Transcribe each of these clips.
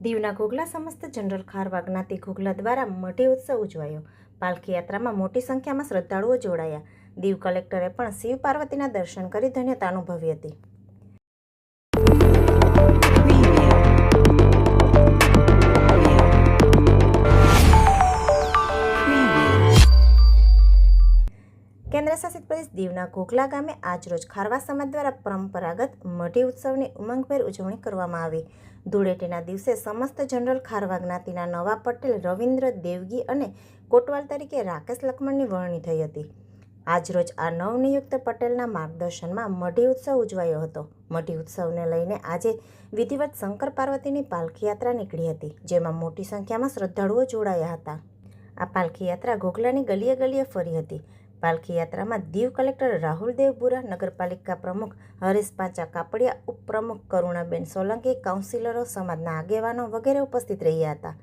દીવના ઘોઘલા સમસ્ત જનરલ ખારવા જ્ઞાતિ ઘોઘલા દ્વારા મઢી ઉત્સવ ઉજવાયો। પાલખી યાત્રામાં મોટી સંખ્યામાં શ્રદ્ધાળુઓ જોડાયા। દીવ કલેક્ટરે પણ શિવ પાર્વતીના દર્શન કરી ધન્યતા અનુભવી હતી। કેન્દ્રશાસિત પ્રદેશ દીવના ઘોઘલા ગામે આજરોજ ખારવા સમાજ દ્વારા પરંપરાગત મઢી ઉત્સવની ઉમંગભેર ઉજવણી કરવામાં આવી। ધૂળેટીના દિવસે સમસ્ત જનરલ ખારવા જ્ઞાતિના નવા પટેલ રવિન્દ્ર દેવગી અને કોટવાલ તરીકે રાકેશ લખમણની વરણી થઈ હતી। આજરોજ આ નવનિયુક્ત પટેલના માર્ગદર્શનમાં મઢી ઉત્સવ ઉજવાયો હતો। મઢી ઉત્સવને લઈને આજે વિધિવત શંકર પાર્વતીની પાલખી યાત્રા નીકળી હતી, જેમાં મોટી સંખ્યામાં શ્રદ્ધાળુઓ જોડાયા હતા। આ પાલખી યાત્રા ઘોઘલાની ગલીએ ગલીએ ફરી હતી। પાલખી યાત્રામાં દીવ કલેક્ટર રાહુલ દેવબુરા, નગરપાલિકા પ્રમુખ હરીશ પાંચા કાપડિયા, ઉપપ્રમુખ કરુણાબેન સોલંકી, કાઉન્સિલરો, સમાજના આગેવાનો વગેરે ઉપસ્થિત રહ્યા હતા।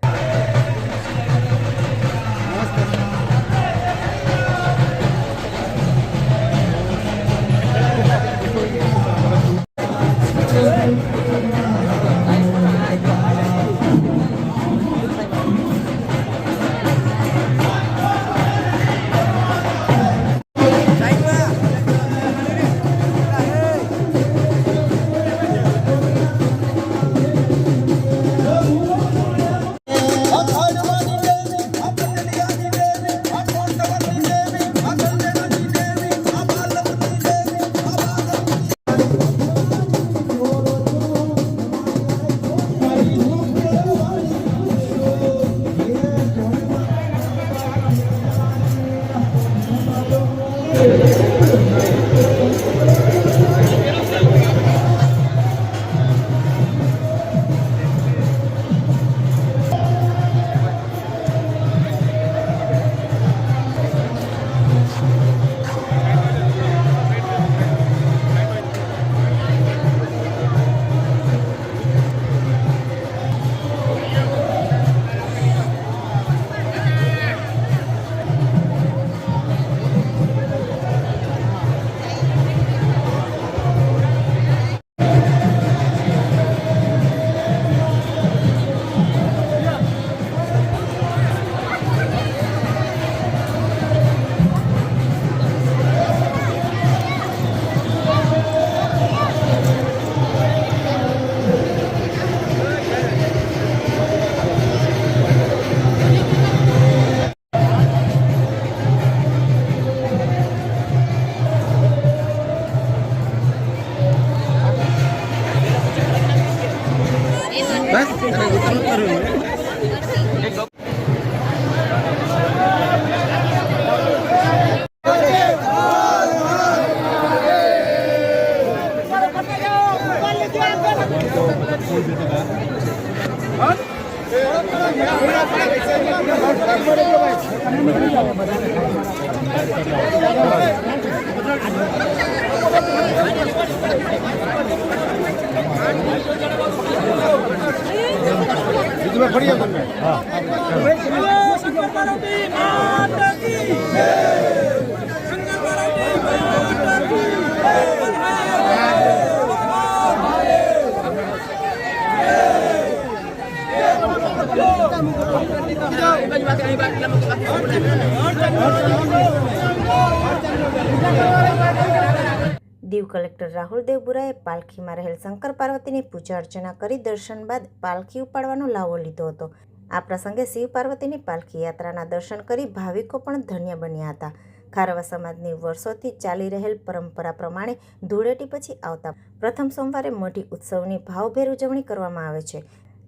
દીવ કલેક્ટર રાહુલ દેવબુરાએ પાલખીમાં રહેલ શંકર પાર્વતીની પૂજા અર્ચના કરી દર્શન બાદ પાલખી ઉપાડવાનો લાવો લીધો હતો। આ પ્રસંગે શિવ પાર્વતીની પાલખી યાત્રાના દર્શન કરી ભાવિકો પણ ધન્ય બન્યા હતા। ખારવા સમાજની વર્ષોથી ચાલી રહેલ પરંપરા પ્રમાણે ધૂળેટી પછી આવતા પ્રથમ સોમવારે મઢી ઉત્સવની ભાવભેર ઉજવણી કરવામાં આવે છે,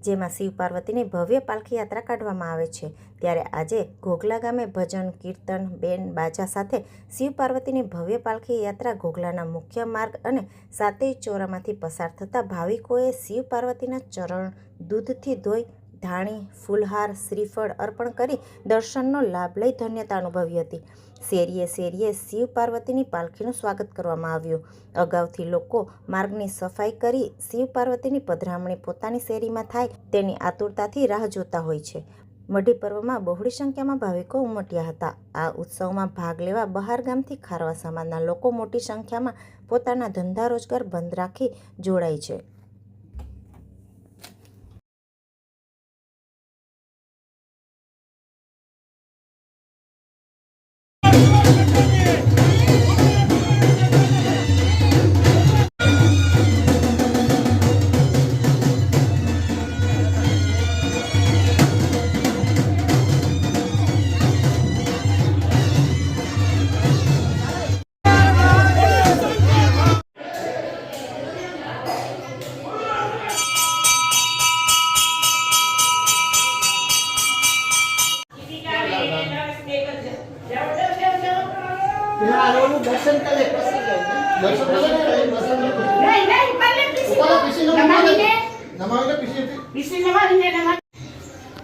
જેમાં શિવ પાર્વતીની ભવ્ય પાલખી યાત્રા કાઢવામાં આવે છે। ત્યારે આજે ઘોઘલા ગામે ભજન, કીર્તન, બેન બાજા સાથે શિવ પાર્વતીની ભવ્ય પાલખી યાત્રા ઘોઘલાના મુખ્ય માર્ગ અને સાતેય ચોરામાંથી પસાર થતા ભાવિકોએ શિવ પાર્વતીના ચરણ દૂધથી ધોઈ ધાણી, ફૂલહાર, શ્રીફળ અર્પણ કરી દર્શનનો લાભ લઈ ધન્યતા અનુભવી હતી। શેરીએ શેરીએ શિવ પાર્વતીની પાલખીનું સ્વાગત કરવામાં આવ્યું। અગાઉથી લોકો માર્ગની સફાઈ કરી શિવ પાર્વતીની પધરામણી પોતાની શેરીમાં થાય તેની આતુરતાથી રાહ જોતા હોય છે। મઢી પર્વમાં બહોળી સંખ્યામાં ભાવિકો ઉમટ્યા હતા। આ ઉત્સવમાં ભાગ લેવા બહાર ગામથી ખારવા સમાજના લોકો મોટી સંખ્યામાં પોતાના ધંધા રોજગાર બંધ રાખી જોડાય છે।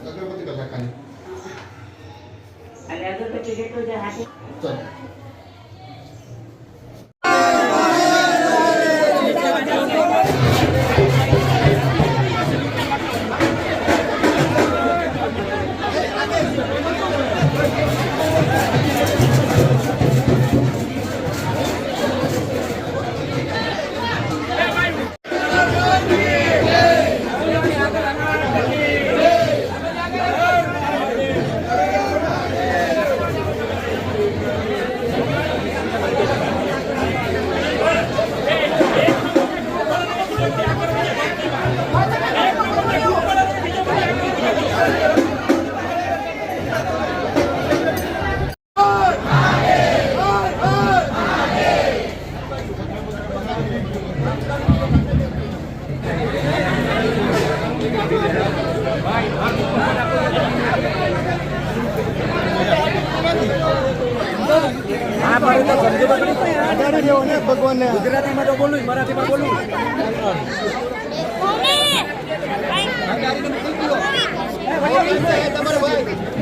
अगरबत्ती कसा खाली आणि अगरबत्ती घेतो जे हाती चल ભગવાનને ગુજરાતીમાં તો બોલું મરાઠીમાં બોલું તમારે ભાઈ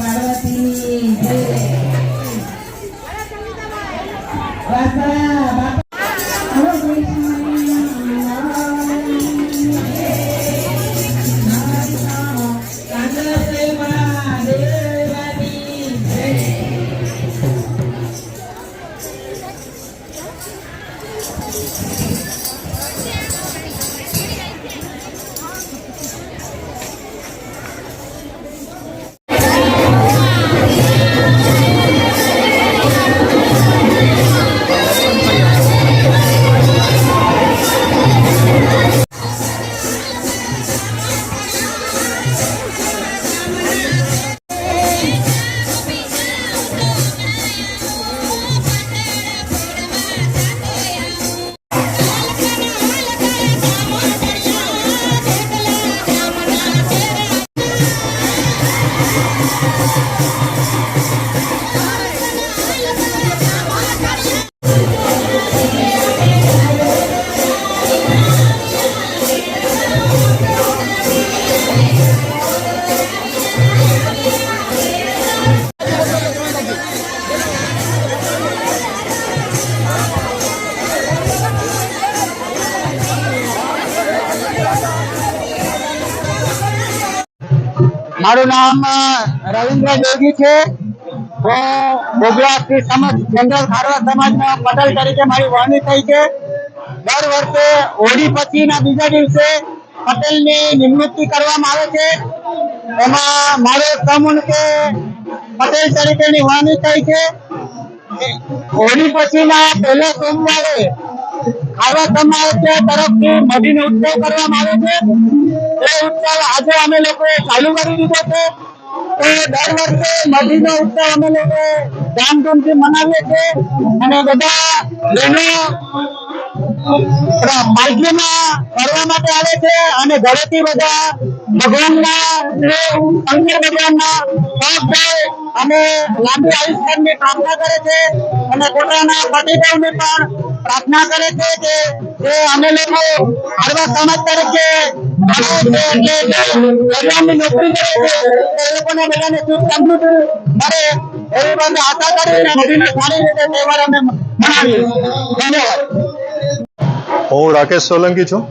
પાર્વતીની જય. વાસણા બાપા હો કાંદસેવા દેવાની જય. મારું નામ રવિન્દ્ર જોગી છે. હું ગોગલા શ્રી સમાજ જનરલ ખારવા સમાજના પટેલ તરીકે મારી વરણી થઈ છે. દર વર્ષે હોળી પછીના બીજા દિવસે પટેલની નિમણૂક કરવામાં આવે છે. એમાં મારો સમૂહ કે પટેલ તરીકેની વરણી થઈ છે. હોળી પછીના પહેલા સોમવારે ખારવા સમાજ તરફથી મઢીનો ઉત્સવ કરવામાં આવે છે. એ ઉત્સવ આજે અમે લોકો ચાલુ કરી દીધો છે. તો દર વર્ષે મઢીનો ઉત્સવ અમે લોકો ધામધૂમથી મનાવીએ છીએ અને બધા બહેનો પાલખીમાં ફરવા માટે આવે છે અને ઘરેથી બધા ભગવાનના શંકર ભગવાનના પગ ધોઈ અને લાંબી આયુષ્યની પ્રાર્થના કરે છે અને પોતાના પતિદેવની પણ પ્રાર્થના કરે છે કે જે અમે લોકો ખારવા સમાજ તરીકે ભગવાનની નોકરી કરે છે એ લોકોને બધાને સુખ સમૃદ્ધિ મળે એવી બધી આશા કરીને મઢીને સારી રીતે તહેવાર અમે મનાવીએ. ધન્યવાદ. હું રાકેશ સોલંકી છું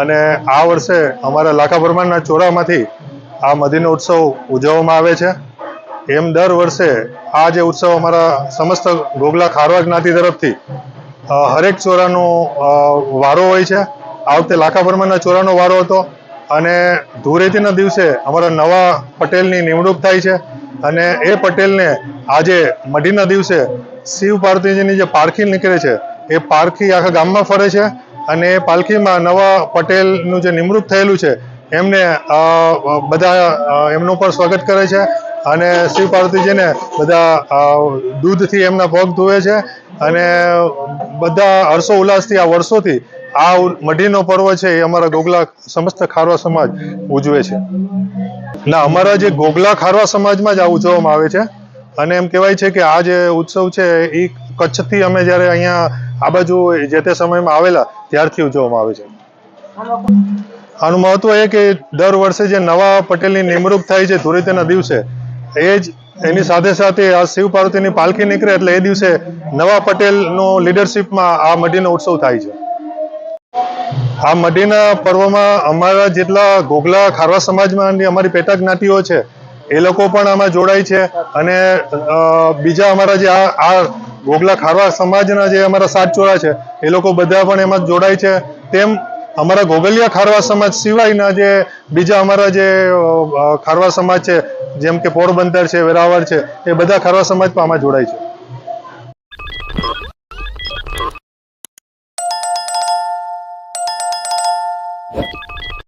અને આ વર્ષે અમારા લાખા પરમારના ચોરામાંથી આ મઢીનો ઉત્સવ ઉજવવામાં આવે છે. એમ દર વર્ષે આ જે ઉત્સવ અમારા સમસ્ત ગોગલા ખારવા જ્ઞાતિ તરફથી હરેક ચોરાનો વારો હોય છે. આ વખતે લાખા પરમારના ચોરાનો વારો હતો અને ધૂળેટીના દિવસે અમારા નવા પટેલની નિમણૂક થાય છે અને એ પટેલને આજે મઢીના દિવસે શિવ પાર્વતીજીની જે પારખી નીકળે છે એ પારખી આખા ગામમાં ફરે છે અને એ પાલખીમાં નવા પટેલનું જે નિમણૂક થયેલું છે એમને બધા એમનું પણ સ્વાગત કરે છે અને શિવ પાર્વતીજીને બધા દૂધથી એમના પગ ધોવે છે અને બધા હર્ષો ઉલ્લાસથી આ વર્ષોથી આ મઢીનો પર્વ છે એ અમારા ગોગલા સમસ્ત ખારવા સમાજ ઉજવે છે. ના, અમારા જે ગોગલા ખારવા સમાજમાં જ આ ઉજવવામાં આવે છે અને એમ કહેવાય છે કે આ જે ઉત્સવ છે એ કચ્છથી અમે જ્યારે અહીંયા આ બાજુ જે તે સમયમાં આવેલા ત્યારથી ઉજવવામાં આવે છે. આનું મહત્વ એ કે દર વર્ષે જે નવા પટેલની નિમણૂક થાય છે ધૂળેટીના દિવસે એ જ એની સાથે સાથે આ શિવ પાર્વતીની પાલખી નીકળે એટલે એ દિવસે નવા પટેલનો લીડરશિપમાં આ મઢીનો ઉત્સવ થાય છે. આ મઢીના પર્વમાં અમારા જેટલા ગોગલા ખારવા સમાજમાં અમારી પેટા જ્ઞાતિઓ છે એ લોકો પણ આમાં જોડાય છે અને બીજા અમારા જે આ ગોગલા ખારવા સમાજના જે અમારા સાત ચોરા છે એ લોકો બધા પણ એમાં જોડાય છે. તેમ અમારા ગોગલિયા ખારવા સમાજ સિવાયના જે બીજા અમારા જે ખારવા સમાજ છે જેમ કે પોરબંદર છે, વેરાવળ છે, એ બધા ખારવા સમાજ પણ આમાં જોડાય છે.